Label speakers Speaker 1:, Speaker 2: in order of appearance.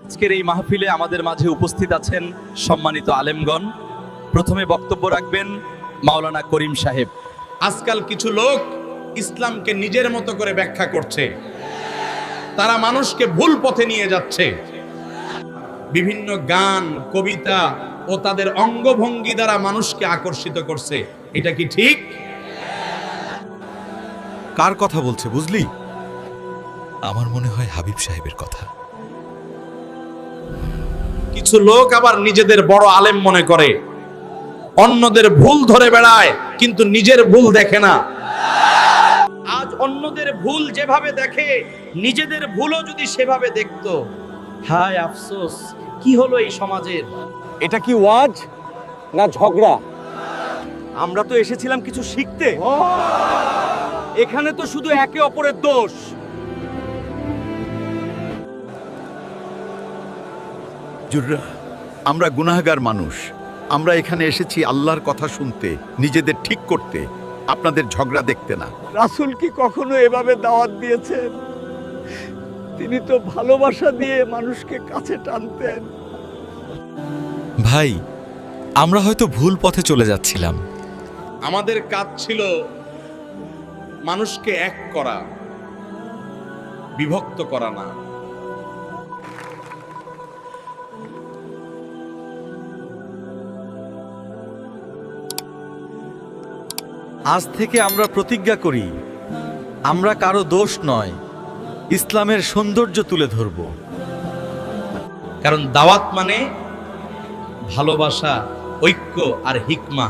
Speaker 1: আজকের এই মাহফিলে আমাদের মাঝে উপস্থিত আছেন সম্মানিত আলেমগণ। প্রথমে বক্তব্য রাখবেন মাওলানা করিম সাহেব।
Speaker 2: আজকাল কিছু লোক ইসলামকে নিজের মতো করে ব্যাখ্যা করছে, তারা মানুষকে ভুল পথে নিয়ে যাচ্ছে। বিভিন্ন গান, কবিতা ও তাদের অঙ্গভঙ্গি দ্বারা মানুষকে আকর্ষিত করছে। এটা কি ঠিক?
Speaker 3: কার কথা বলছে বুঝলি? আমার মনে হয় হাবিব সাহেবের কথা।
Speaker 2: কিছু লোক আবার নিজেদের বড় আলেম মনে করে, অন্যদের ভুল ধরে বেড়ায় কিন্তু নিজের ভুল দেখে না।
Speaker 1: আজ অন্যদের ভুল যেভাবে দেখে, নিজেদের ভুলও যদি সেভাবে দেখতো, হায় আফসোস কি হলো এই সমাজের।
Speaker 4: এটা কি ওয়াজ না ঝগড়া?
Speaker 5: আমরা তো এসেছিলাম কিছু শিখতে, এখানে তো শুধু একে অপরের দোষ।
Speaker 3: জুররা, আমরা গুনাহগার মানুষ। আমরা এখানে এসেছি আল্লাহর কথা শুনতে, নিজেদের ঠিক করতে, আপনাদের ঝগড়া দেখতে না।
Speaker 4: রাসূল কি কখনো এভাবে দাওয়াত দিয়েছেন? তিনি তো ভালোবাসা দিয়ে মানুষকে কাছে টানতেন।
Speaker 6: ভাই, আমরা হয়তো ভুল পথে চলে যাচ্ছিলাম।
Speaker 2: আমাদের কাজ ছিল মানুষকে এক করা, বিভক্ত করা না।
Speaker 5: আজ থেকে আমরা প্রতিজ্ঞা করি, আমরা কারো দোষ নয়, ইসলামের সৌন্দর্য তুলে ধরব।
Speaker 2: কারণ দাওয়াত মানে ভালোবাসা, ঐক্য আর হিকমা।